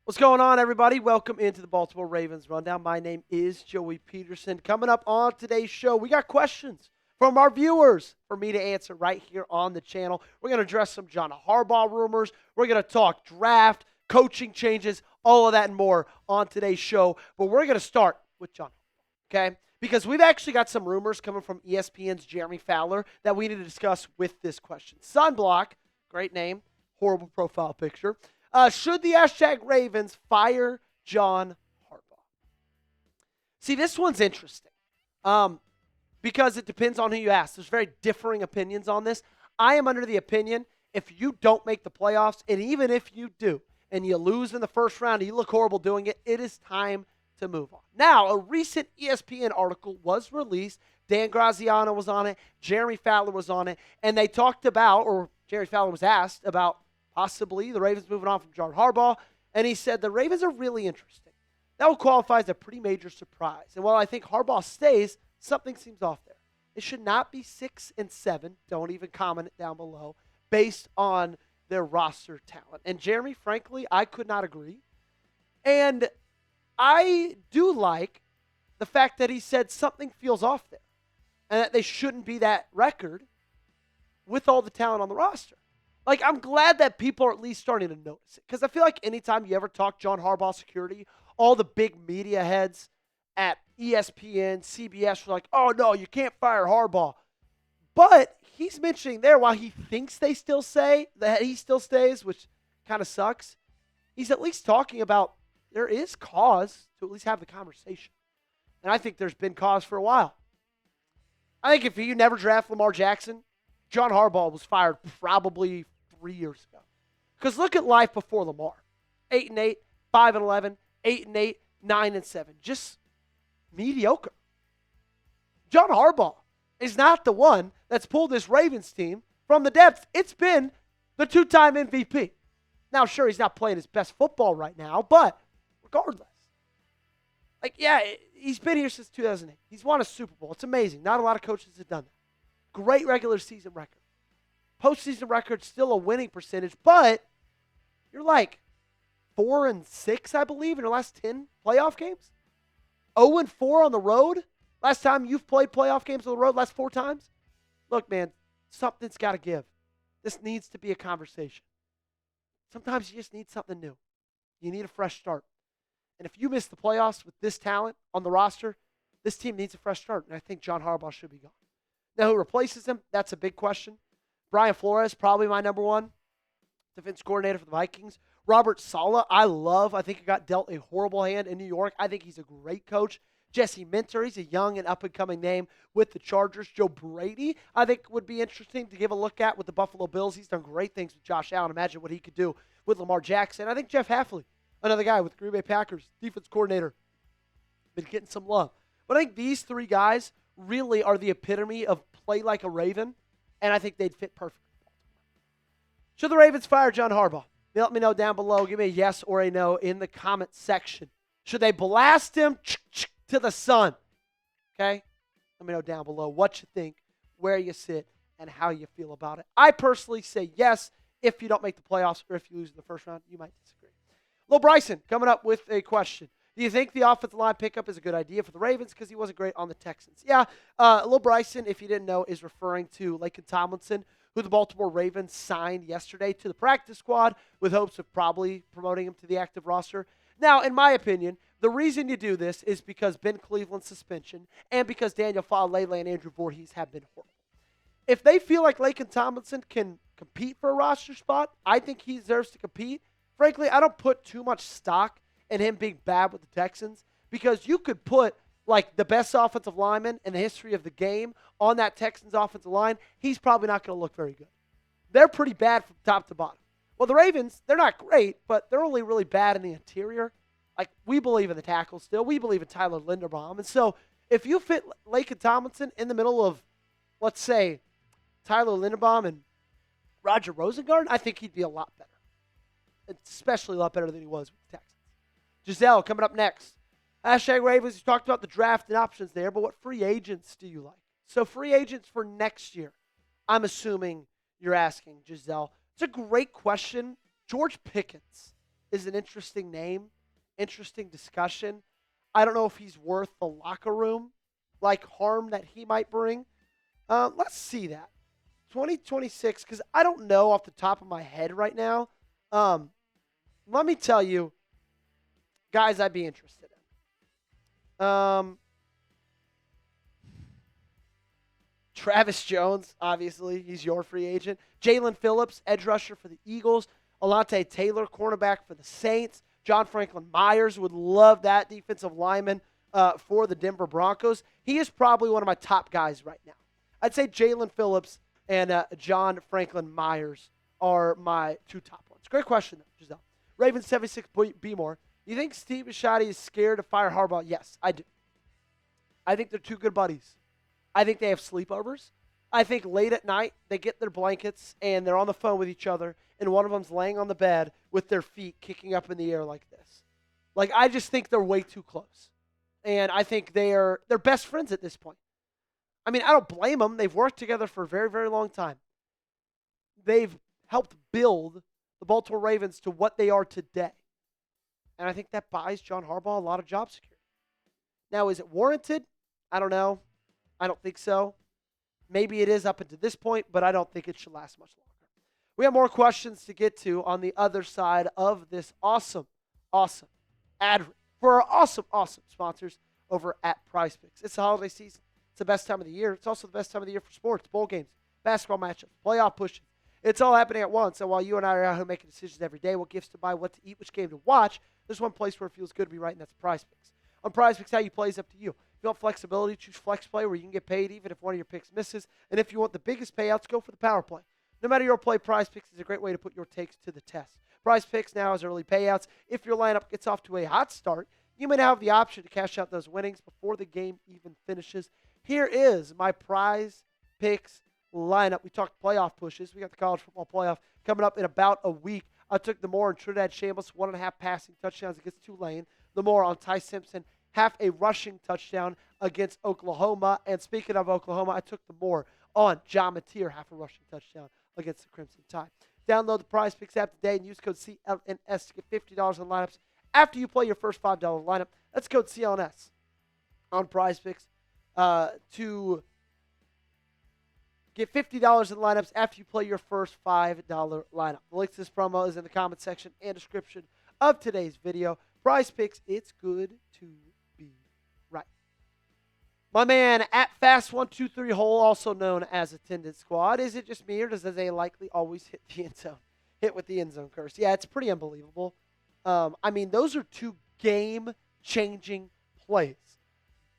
What's going on, everybody? Welcome into the Baltimore Ravens Rundown. My name is Joey Peterson. Coming up on today's show, we got questions from our viewers for me to answer right here on the channel. We're going to address some John Harbaugh rumors. We're going to talk draft, coaching changes, all of that and more on today's show. But we're going to start with John Harbaugh, okay? Because we've actually got some rumors coming from ESPN's Jeremy Fowler that we need to discuss with this question. Sunblock, great name, horrible profile picture. Should the #Ravens fire John Harbaugh? See, this one's interesting because it depends on who you ask. There's very differing opinions on this. I am under the opinion if you don't make the playoffs, and even if you do, and you lose in the first round and you look horrible doing it, it is time to move on. Now, a recent ESPN article was released. Dan Graziano was on it. Jeremy Fowler was on it. And they talked about, or Jeremy Fowler was asked about, possibly the Ravens moving on from John Harbaugh, and he said the Ravens are really interesting. That will qualify as a pretty major surprise. And while I think Harbaugh stays, something seems off there. It should not be 6 and 7. Don't even comment it down below based on their roster talent. And Jeremy, frankly, I could not agree. And I do like the fact that he said something feels off there and that they shouldn't be that record with all the talent on the roster. Like, I'm glad that people are at least starting to notice it. Because I feel like anytime you ever talk John Harbaugh security, all the big media heads at ESPN, CBS were like, oh, no, you can't fire Harbaugh. But he's mentioning there, while he thinks they still say that he still stays, which kind of sucks, he's at least talking about there is cause to at least have the conversation. And I think there's been cause for a while. I think if you never draft Lamar Jackson, John Harbaugh was fired probably 3 years ago. Because look at life before Lamar. 8-8, 5-11, 8-8, 9-7. Just mediocre. John Harbaugh is not the one that's pulled this Ravens team from the depths. It's been the two-time MVP. Now, sure, he's not playing his best football right now, but regardless. Like, yeah, he's been here since 2008. He's won a Super Bowl. It's amazing. Not a lot of coaches have done that. Great regular season record. Postseason record, still a winning percentage, but you're like 4-6, I believe, in your last 10 playoff games. 0-4 on the road. Last time you've played playoff games on the road, last 4 times. Look, man, something's got to give. This needs to be a conversation. Sometimes you just need something new. You need a fresh start. And if you miss the playoffs with this talent on the roster, this team needs a fresh start, and I think John Harbaugh should be gone. Now, who replaces him? That's a big question. Brian Flores, probably my number one defense coordinator for the Vikings. Robert Saleh, I think he got dealt a horrible hand in New York. I think he's a great coach. Jesse Minter, he's a young and up-and-coming name with the Chargers. Joe Brady, I think would be interesting to give a look at with the Buffalo Bills. He's done great things with Josh Allen. Imagine what he could do with Lamar Jackson. I think Jeff Hafley, another guy with Green Bay Packers, defense coordinator, been getting some love. But I think these 3 guys really are the epitome of play like a Raven, and I think they'd fit perfectly. Should the Ravens fire John Harbaugh? Let me know down below. Give me a yes or a no in the comment section. Should they blast him to the sun? Okay? Let me know down below what you think, where you sit, and how you feel about it. I personally say yes if you don't make the playoffs or if you lose in the first round. You might disagree. Lil Bryson coming up with a question. Do you think the offensive line pickup is a good idea for the Ravens because he wasn't great on the Texans? Yeah, Lil Bryson, if you didn't know, is referring to Laken Tomlinson, who the Baltimore Ravens signed yesterday to the practice squad with hopes of probably promoting him to the active roster. Now, in my opinion, the reason you do this is because Ben Cleveland's suspension and because Daniel Fowler and Andrew Voorhees have been horrible. If they feel like Laken Tomlinson can compete for a roster spot, I think he deserves to compete. Frankly, I don't put too much stock in him being bad with the Texans because you could put like the best offensive lineman in the history of the game on that Texans offensive line. He's probably not going to look very good. They're pretty bad from top to bottom. Well, the Ravens, they're not great, but they're only really bad in the interior. Like, we believe in the tackle still. We believe in Tyler Linderbaum. And so if you fit Laken Tomlinson in the middle of, let's say, Tyler Linderbaum and Roger Rosengarten, I think he'd be a lot better. Especially a lot better than he was with the Texans. Giselle coming up next. #Ravens, you talked about the draft and options there, but what free agents do you like? So free agents for next year. I'm assuming you're asking, Giselle. It's a great question. George Pickens is an interesting name, interesting discussion. I don't know if he's worth the locker room like harm that he might bring. Let's see that. 2026, because I don't know off the top of my head right now. Let me tell you, guys, I'd be interested in. Travis Jones, obviously, he's your free agent. Jalen Phillips, edge rusher for the Eagles. Alante Taylor, cornerback for the Saints. John Franklin Myers, would love that defensive lineman for the Denver Broncos. He is probably one of my top guys right now. I'd say Jalen Phillips and John Franklin Myers are my two top ones. Great question, though, Giselle. Ravens 76 B more. You think Steve Bisciotti is scared to fire Harbaugh? Yes, I do. I think they're two good buddies. I think they have sleepovers. I think late at night they get their blankets and they're on the phone with each other, and one of them's laying on the bed with their feet kicking up in the air like this. Like, I just think they're way too close. And I think they're best friends at this point. I mean, I don't blame them. They've worked together for a very, very long time. They've helped build the Baltimore Ravens to what they are today. And I think that buys John Harbaugh a lot of job security. Now, is it warranted? I don't know. I don't think so. Maybe it is up until this point, but I don't think it should last much longer. We have more questions to get to on the other side of this awesome ad read for our awesome sponsors over at PrizePicks. It's the holiday season. It's the best time of the year. It's also the best time of the year for sports, bowl games, basketball matchups, playoff pushes. It's all happening at once. So while you and I are out here making decisions every day, what gifts to buy, what to eat, which game to watch, there's one place where it feels good to be right, and that's PrizePicks. On PrizePicks, how you play is up to you. If you want flexibility, choose Flex Play, where you can get paid even if one of your picks misses. And if you want the biggest payouts, go for the Power Play. No matter your play, PrizePicks is a great way to put your takes to the test. PrizePicks now has early payouts. If your lineup gets off to a hot start, you may now have the option to cash out those winnings before the game even finishes. Here is my PrizePicks lineup. We talked playoff pushes. We got the college football playoff coming up in about a week. I took the more on Trinidad Shambles, 1.5 passing touchdowns against Tulane. The more on Ty Simpson, half a rushing touchdown against Oklahoma. And speaking of Oklahoma, I took the more on John Mateer, half a rushing touchdown against the Crimson Tide. Download the PrizePicks app today and use code CLNS to get $50 on lineups after you play your first $5 lineup. That's code CLNS on PrizePicks to get $50 in lineups after you play your first $5 lineup. The link to this promo is in the comment section and description of today's video. PrizePicks, it's good to be right. My man at Fast123 Hole, also known as Attendance Squad. Is it just me, or does they likely always hit the end zone? Hit with the end zone curse. Yeah, it's pretty unbelievable. I mean, those are two game-changing plays.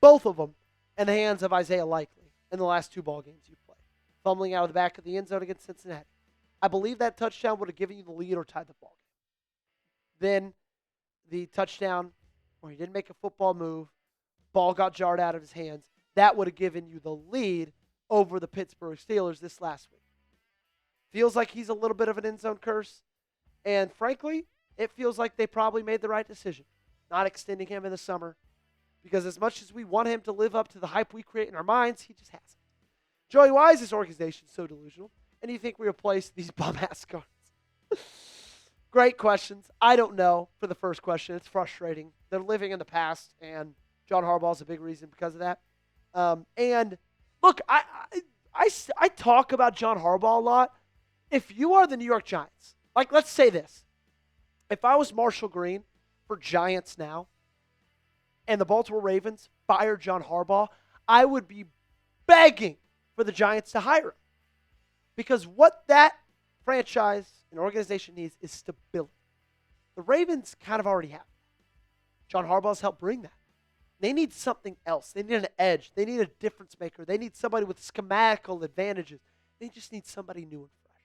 Both of them in the hands of Isaiah Likely in the last two ball games you played. Fumbling out of the back of the end zone against Cincinnati. I believe that touchdown would have given you the lead or tied the ball game. Then the touchdown where he didn't make a football move, ball got jarred out of his hands, that would have given you the lead over the Pittsburgh Steelers this last week. Feels like he's a little bit of an end zone curse. And frankly, it feels like they probably made the right decision, not extending him in the summer. Because as much as we want him to live up to the hype we create in our minds, he just hasn't. Joey, why is this organization so delusional? And do you think we replace these bum-ass guards? Great questions. I don't know for the first question. It's frustrating. They're living in the past, and John Harbaugh is a big reason because of that. And look, I talk about John Harbaugh a lot. If you are the New York Giants, like let's say this. If I was Marshall Green for Giants now, and the Baltimore Ravens fired John Harbaugh, I would be begging for the Giants to hire him. Because what that franchise and organization needs is stability. The Ravens kind of already have that. John Harbaugh's helped bring that. They need something else. They need an edge. They need a difference maker. They need somebody with schematical advantages. They just need somebody new and fresh.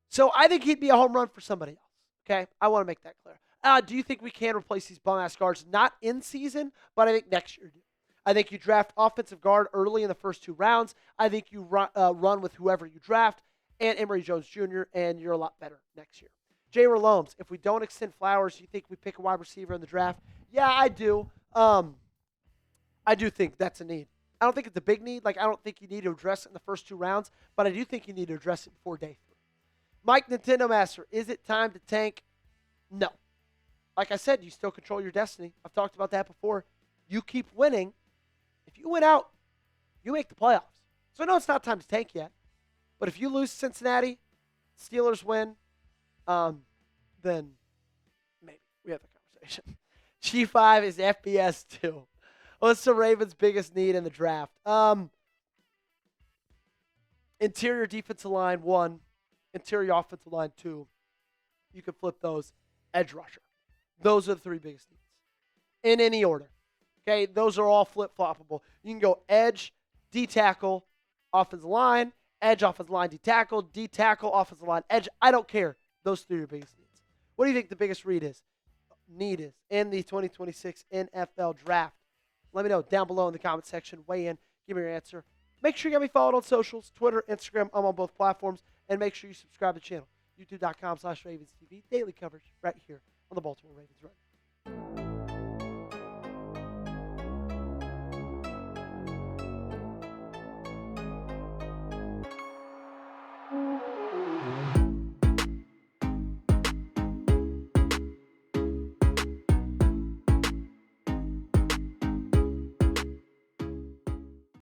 So I think he'd be a home run for somebody else. Okay? I want to make that clear. Do you think we can replace these bum-ass guards? Not in season, but I think next year. I think you draft offensive guard early in the first two rounds. I think you run with whoever you draft and Emory Jones Jr., and you're a lot better next year. Jay Relomes, if we don't extend Flowers, you think we pick a wide receiver in the draft? Yeah, I do. I do think that's a need. I don't think it's a big need. Like, I don't think you need to address it in the first 2 rounds, but I do think you need to address it before day 3. Mike Nintendo Master, is it time to tank? No. Like I said, you still control your destiny. I've talked about that before. You keep winning. If you win out, you make the playoffs. So I know it's not time to tank yet, but if you lose Cincinnati, Steelers win, then maybe we have the conversation. G5 is FBS 2. What's the Ravens' biggest need in the draft? Interior defensive line, 1. Interior offensive line, 2. You can flip those. Edge rusher. Those are the 3 biggest needs. In any order. Okay, those are all flip-floppable. You can go edge, D-tackle, offensive line, edge, offensive line, D-tackle, D-tackle, offensive line, edge. I don't care. Those 3 are your biggest needs. What do you think the biggest need is in the 2026 NFL Draft? Let me know down below in the comment section. Weigh in. Give me your answer. Make sure you got me followed on socials, Twitter, Instagram. I'm on both platforms. And make sure you subscribe to the channel, youtube.com/RavensTV. Daily coverage right here on the Baltimore Ravens Run.